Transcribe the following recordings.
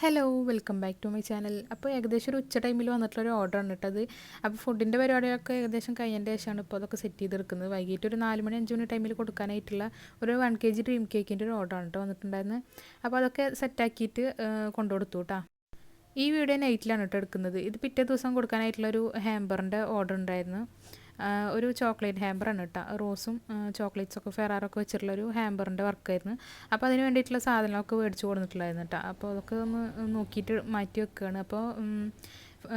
Hello welcome back to my channel. അപ്പോൾ ഏകദേശം ഒരു ഉച്ച ടൈമിൽ വന്നിട്ടുള്ളൊരു ഓർഡറാണ് കേട്ടത്. അപ്പോൾ ഫുഡിൻ്റെ പരിപാടികളൊക്കെ ഏകദേശം കഴിഞ്ഞതിൻ്റെ ശേഷമാണ് ഇപ്പോൾ അതൊക്കെ സെറ്റ് ചെയ്തെടുക്കുന്നത്. വൈകിട്ട് ഒരു 4 മണി 5 മണി ടൈമിൽ കൊടുക്കാനായിട്ടുള്ള ഒരു 1 kg ഡ്രീം കേക്കിൻ്റെ ഒരു ഓർഡറാണ് കേട്ടോ വന്നിട്ടുണ്ടായിരുന്നത്. അപ്പോൾ അതൊക്കെ സെറ്റാക്കിയിട്ട് കൊണ്ടുകൊടുത്തു കേട്ടോ. ഈ വീഡിയോ നൈറ്റിലാണ് കേട്ടോ എടുക്കുന്നത്. ഇത് പിറ്റേ ദിവസം കൊടുക്കാനായിട്ടുള്ളൊരു ഹാമ്പറിൻ്റെ ഓർഡർ ഉണ്ടായിരുന്നു. ഒരു ചോക്ലേറ്റ് ഹാമ്പറാണ് കേട്ടോ. റോസും ചോക്ലേറ്റ്സൊക്കെ ഫെറാറൊക്കെ വെച്ചിട്ടുള്ളൊരു ഹാമ്പറിൻ്റെ വർക്കായിരുന്നു. അപ്പോൾ അതിന് വേണ്ടിയിട്ടുള്ള സാധനങ്ങളൊക്കെ മേടിച്ച് കൊടുത്തിട്ടുണ്ടായിരുന്നു കേട്ടോ. അപ്പോൾ അതൊക്കെ ഒന്ന് നോക്കിയിട്ട് മാറ്റി വെക്കുകയാണ്. അപ്പോൾ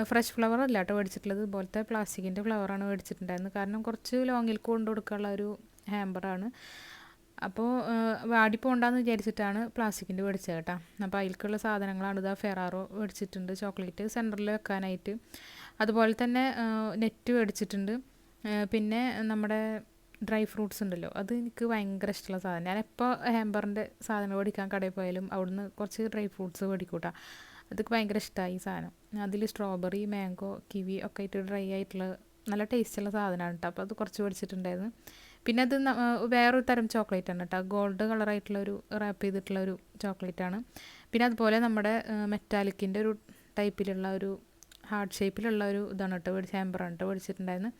ഫ്രഷ് ഫ്ലവർ അല്ല കേട്ടോ മേടിച്ചിട്ടുള്ളത്. ഇതുപോലത്തെ പ്ലാസ്റ്റിക്കിൻ്റെ ഫ്ലവറാണ് മേടിച്ചിട്ടുണ്ടായിരുന്നത്. കാരണം കുറച്ച് ലോങ്ങിൽ കൊണ്ട് കൊടുക്കാനുള്ള ഒരു ഹാമ്പറാണ്. അപ്പോൾ വാടിപ്പോണ്ടെന്ന് വിചാരിച്ചിട്ടാണ് പ്ലാസ്റ്റിക്കിൻ്റെ മേടിച്ചത് കേട്ടോ. അപ്പോൾ അതിലേക്കുള്ള സാധനങ്ങളാണ് ഇതാ ഫെറാറോ മേടിച്ചിട്ടുണ്ട്, ചോക്ലേറ്റ് സെൻറ്ററിൽ വെക്കാനായിട്ട്. അതുപോലെ തന്നെ നെറ്റ് മേടിച്ചിട്ടുണ്ട്. പിന്നെ നമ്മുടെ ഡ്രൈ ഫ്രൂട്ട്സ് ഉണ്ടല്ലോ, അത് എനിക്ക് ഭയങ്കര ഇഷ്ടമുള്ള സാധനം. ഞാൻ എപ്പോൾ ഹാമ്പറിൻ്റെ സാധനങ്ങൾ മേടിക്കാൻ കടയിൽ പോയാലും അവിടുന്ന് കുറച്ച് ഡ്രൈ ഫ്രൂട്ട്സ് മേടിക്കൂട്ടാ. അതൊക്കെ ഭയങ്കര ഇഷ്ടമായി ഈ സാധനം. അതിൽ സ്ട്രോബെറി, മാംഗോ, കിവി ഒക്കെ ആയിട്ട് ഡ്രൈ ആയിട്ടുള്ള നല്ല ടേസ്റ്റുള്ള സാധനമാണ് കേട്ടോ. അപ്പോൾ അത് കുറച്ച് മേടിച്ചിട്ടുണ്ടായിരുന്നു. പിന്നെ അത് വേറൊരു തരം ചോക്ലേറ്റാണ് കേട്ടോ. ഗോൾഡ് കളറായിട്ടുള്ളൊരു റാപ്പ് ചെയ്തിട്ടുള്ളൊരു ചോക്ലേറ്റാണ്. പിന്നെ അതുപോലെ നമ്മുടെ മെറ്റാലിക്കിൻ്റെ ഒരു ടൈപ്പിലുള്ള ഒരു ഹാർട്ട് ഷേപ്പിലുള്ള ഒരു ഇതാണ് കേട്ടോ ഹാമ്പറാണ് കേട്ടോ മേടിച്ചിട്ടുണ്ടായിരുന്നു.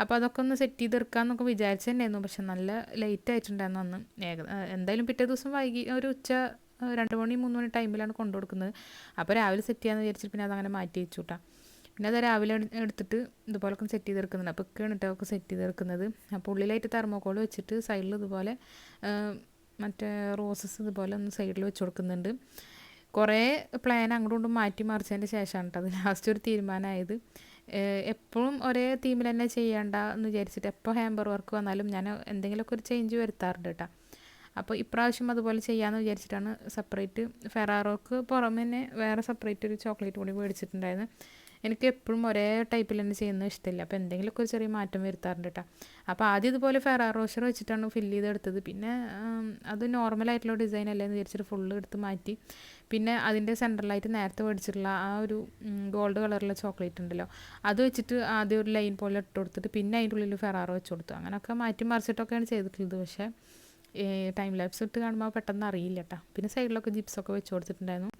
അപ്പോൾ അതൊക്കെ ഒന്ന് സെറ്റ് ചെയ്തെടുക്കാമെന്നൊക്കെ വിചാരിച്ചു തന്നെയായിരുന്നു. പക്ഷെ നല്ല ലേറ്റ് ആയിട്ടുണ്ടായിരുന്നു അന്ന്. എന്തായാലും പിറ്റേ ദിവസം ഒരു ഉച്ച 2 മണി 3 മണി ടൈമിലാണ് കൊണ്ടു കൊടുക്കുന്നത്. അപ്പോൾ രാവിലെ സെറ്റ് ചെയ്യാമെന്ന് വിചാരിച്ചിട്ട് പിന്നെ അതങ്ങനെ മാറ്റി വെച്ചു കേട്ടോ. പിന്നെ അത് രാവിലെ എടുത്തിട്ട് ഇതുപോലൊക്കെ സെറ്റ് ചെയ്തെടുക്കുന്നുണ്ട്. അപ്പോൾ ഒക്കെയാണ് കേട്ടോ ഒക്കെ സെറ്റ് ചെയ്തെടുക്കുന്നത്. അപ്പോൾ ഉള്ളിലായിട്ട് തെർമോക്കോൾ വെച്ചിട്ട് സൈഡിൽ ഇതുപോലെ മറ്റേ റോസസ് ഇതുപോലെ ഒന്ന് സൈഡിൽ വെച്ച് കൊടുക്കുന്നുണ്ട്. കുറേ പ്ലാൻ അങ്ങോട്ടും ഇങ്ങോട്ടും മാറ്റി മറിച്ചതിൻ്റെ ശേഷമാണ് കേട്ടോ അത് ലാസ്റ്റ് ഒരു തീരുമാനമായത്. എപ്പോഴും ഒരേ തീമിൽ തന്നെ ചെയ്യേണ്ട എന്ന് വിചാരിച്ചിട്ട് എപ്പോൾ ഹാമ്പർ വർക്ക് വന്നാലും ഞാൻ എന്തെങ്കിലുമൊക്കെ ഒരു ചേഞ്ച് വരുത്താറുണ്ട് കേട്ടോ. അപ്പോൾ ഇപ്രാവശ്യം അതുപോലെ ചെയ്യാമെന്ന് വിചാരിച്ചിട്ടാണ് സെപ്പറേറ്റ് ഫെറാറോക്ക് പുറമെ തന്നെ വേറെ സെപ്പറേറ്റ് ഒരു ചോക്ലേറ്റ് കൂടി മേടിച്ചിട്ടുണ്ടായിരുന്നു. എനിക്ക് എപ്പോഴും ഒരേ ടൈപ്പിൽ തന്നെ ചെയ്യുന്നത് ഇഷ്ടമില്ല. അപ്പോൾ എന്തെങ്കിലുമൊക്കെ ഒരു ചെറിയ മാറ്റം വരുത്താറുണ്ട് കേട്ടോ. അപ്പോൾ ആദ്യം ഇതുപോലെ ഫെറാറോ റോഷർ വെച്ചിട്ടാണ് ഫില്ല് ചെയ്തെടുത്തത്. പിന്നെ അത് നോർമലായിട്ടുള്ള ഡിസൈൻ അല്ലേന്ന് വിചാരിച്ചിട്ട് ഫുള്ള് എടുത്ത് മാറ്റി. പിന്നെ അതിൻ്റെ സെൻറ്ററിലായിട്ട് നേരത്തെ മേടിച്ചിട്ടുള്ള ആ ഒരു ഗോൾഡ് കളറുള്ള ചോക്ലേറ്റ് ഉണ്ടല്ലോ, അത് വെച്ചിട്ട് ആദ്യം ഒരു ലൈൻ പോലെ ഇട്ട് കൊടുത്തിട്ട് പിന്നെ അതിൻ്റെ ഉള്ളിൽ ഫെറാറോ വെച്ച് കൊടുത്തു. അങ്ങനെയൊക്കെ മാറ്റി മറിച്ചിട്ടൊക്കെയാണ് ചെയ്തിട്ടുള്ളത്. പക്ഷേ ടൈം ലാപ്സ് ഇട്ട് കാണുമ്പോൾ പെട്ടെന്ന് അറിയില്ല കേട്ടോ. പിന്നെ സൈഡിലൊക്കെ ജിപ്സൊക്കെ വെച്ച് കൊടുത്തിട്ടുണ്ടായിരുന്നു.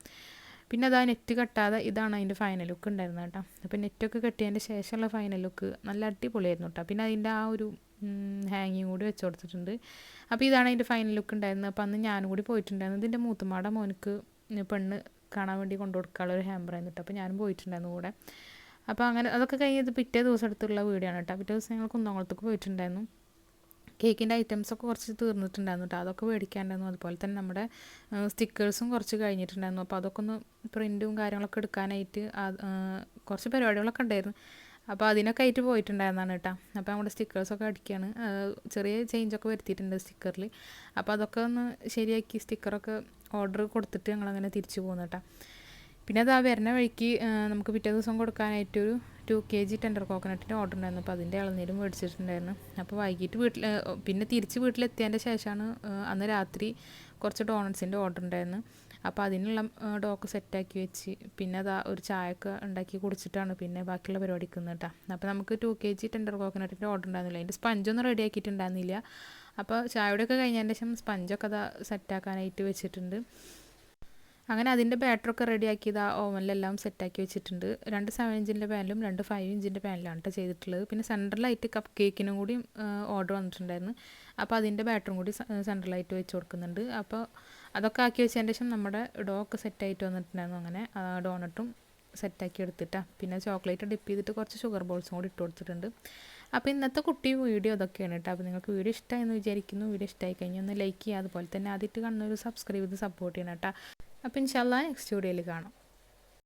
പിന്നെ അത് ആ നെറ്റ് കെട്ടാതെ ഇതാണ് അതിൻ്റെ ഫൈനൽ ലുക്ക് ഉണ്ടായിരുന്നത് കേട്ടോ. അപ്പോൾ നെറ്റൊക്കെ കെട്ടിയതിൻ്റെ ശേഷമുള്ള ഫൈനൽ ലുക്ക് നല്ല അടിപൊളിയായിരുന്നു കേട്ടോ. പിന്നെ അതിൻ്റെ ആ ഒരു ഹാങ്ങിങ് കൂടി വെച്ച് കൊടുത്തിട്ടുണ്ട്. അപ്പോൾ ഇതാണ് അതിൻ്റെ ഫൈനൽ ലുക്ക് ഉണ്ടായിരുന്നത്. അപ്പോൾ അന്ന് ഞാനും കൂടി പോയിട്ടുണ്ടായിരുന്നു. ഇതിൻ്റെ മൂത്തുമാടെ മോനക്ക് പെണ്ണ് കാണാൻ വേണ്ടി കൊണ്ടു കൊടുക്കാനുള്ള ഒരു ഹാമ്പറായിരുന്നു കേട്ടോ. അപ്പോൾ ഞാനും പോയിട്ടുണ്ടായിരുന്നു കൂടെ. അപ്പോൾ അങ്ങനെ അതൊക്കെ കഴിഞ്ഞത് പിറ്റേ ദിവസം എടുത്തുള്ള വീഡിയോ ആണ് കേട്ടോ. പിറ്റേ ദിവസം ഞങ്ങൾ കുന്നംകുളത്തേക്ക് പോയിട്ടുണ്ടായിരുന്നു. കേക്കിൻ്റെ ഐറ്റംസൊക്കെ കുറച്ച് തീർന്നിട്ടുണ്ടായിരുന്നു കേട്ടോ. അതൊക്കെ മേടിക്കാണ്ടായിരുന്നു. അതുപോലെ തന്നെ നമ്മുടെ സ്റ്റിക്കേഴ്സും കുറച്ച് കഴിഞ്ഞിട്ടുണ്ടായിരുന്നു. അപ്പോൾ അതൊക്കെ ഒന്ന് പ്രിൻറ്റും കാര്യങ്ങളൊക്കെ എടുക്കാനായിട്ട് കുറച്ച് പരിപാടികളൊക്കെ ഉണ്ടായിരുന്നു. അപ്പോൾ അതിനൊക്കെ ആയിട്ട് പോയിട്ടുണ്ടായിരുന്നതാണ് കേട്ടോ. അപ്പോൾ നമ്മുടെ സ്റ്റിക്കേഴ്സൊക്കെ അടിക്കുകയാണ്. ചെറിയ ചേഞ്ചൊക്കെ വരുത്തിയിട്ടുണ്ട് സ്റ്റിക്കറിൽ. അപ്പോൾ അതൊക്കെ ഒന്ന് ശരിയാക്കി സ്റ്റിക്കറൊക്കെ ഓർഡർ കൊടുത്തിട്ട് ഞങ്ങളങ്ങനെ തിരിച്ചു പോകുന്നു കേട്ടോ. പിന്നെ അത് ആ വരുന്ന വഴിക്ക് നമുക്ക് പിറ്റേ ദിവസം കൊടുക്കാനായിട്ടൊരു 2 kg ടെൻഡർ കോക്കനട്ടിൻ്റെ ഓർഡർ ഉണ്ടായിരുന്നു. അപ്പോൾ അതിൻ്റെ ഇളനീരും മേടിച്ചിട്ടുണ്ടായിരുന്നു. അപ്പോൾ വൈകിട്ട് പിന്നെ തിരിച്ച് വീട്ടിലെത്തിയതിൻ്റെ ശേഷമാണ് അന്ന് രാത്രി കുറച്ച് ഡോണറ്റ്സിൻ്റെ ഓർഡർ ഉണ്ടായിരുന്നു. അപ്പോൾ അതിനുള്ള ഡോക്ക് സെറ്റാക്കി വെച്ച് പിന്നെ അതാ ഒരു ചായയൊക്കെ ഉണ്ടാക്കി കുടിച്ചിട്ടാണ് പിന്നെ ബാക്കിയുള്ള പരിപാടിക്ക് കേട്ടോ. അപ്പോൾ നമുക്ക് 2 kg ടെൻഡർ കോക്കനട്ടിൻ്റെ ഓർഡർ ഉണ്ടായിരുന്നില്ല. അതിൻ്റെ സ്പഞ്ചൊന്നും റെഡി ആക്കിയിട്ടുണ്ടായിരുന്നില്ല. അപ്പോൾ ചായയുടെയൊക്കെ കഴിഞ്ഞതിൻ്റെ ശേഷം സ്പഞ്ചൊക്കെ അതാ സെറ്റാക്കാനായിട്ട് വെച്ചിട്ടുണ്ട്. അങ്ങനെ അതിൻ്റെ ബാറ്ററൊക്കെ റെഡിയാക്കി ഇതാ ഓവനിലെല്ലാം സെറ്റാക്കി വെച്ചിട്ടുണ്ട്. 2 7 ഇഞ്ചിൻ്റെ പാനിലും 2 5 ഇഞ്ചിൻ്റെ പാനിലാണ് കേട്ടോ ചെയ്തിട്ടുള്ളത്. പിന്നെ സെൻട്രലായിട്ട് കപ്പ് കേക്കിനും കൂടി ഓർഡർ വന്നിട്ടുണ്ടായിരുന്നു. അപ്പോൾ അതിൻ്റെ ബാറ്ററും കൂടി സെൻട്രലായിട്ട് വെച്ച് കൊടുക്കുന്നുണ്ട്. അപ്പോൾ അതൊക്കെ ആക്കി വെച്ചതിന് ശേഷം നമ്മുടെ ഒക്കെ സെറ്റായിട്ട് വന്നിട്ടുണ്ടായിരുന്നു. അങ്ങനെ ഡോണട്ടും സെറ്റാക്കി എടുത്തിട്ടാണ്. പിന്നെ ചോക്ലേറ്റ് ഡിപ്പ് ചെയ്തിട്ട് കുറച്ച് ഷുഗർ ബോൾസും കൂടി ഇട്ട് കൊടുത്തിട്ടുണ്ട്. അപ്പോൾ ഇന്നത്തെ കുട്ടി വീഡിയോ അതൊക്കെയാണ് കേട്ടോ. അപ്പോൾ നിങ്ങൾക്ക് വീഡിയോ ഇഷ്ടമായെന്ന് വിചാരിക്കുന്നു. വീഡിയോ ഇഷ്ടമായി കഴിഞ്ഞാൽ ഒന്ന് ലൈക്ക് ചെയ്യുക. അതുപോലെ തന്നെ ആദ്യമായിട്ട് കാണുന്നൊരു സബ്സ്ക്രൈബ് ചെയ്ത് സപ്പോർട്ട് ചെയ്യണം കേട്ടോ. അപ്പോൾ ഇൻഷാല്ലാ നെക്സ്റ്റ് വീഡിയോയിൽ കാണാം.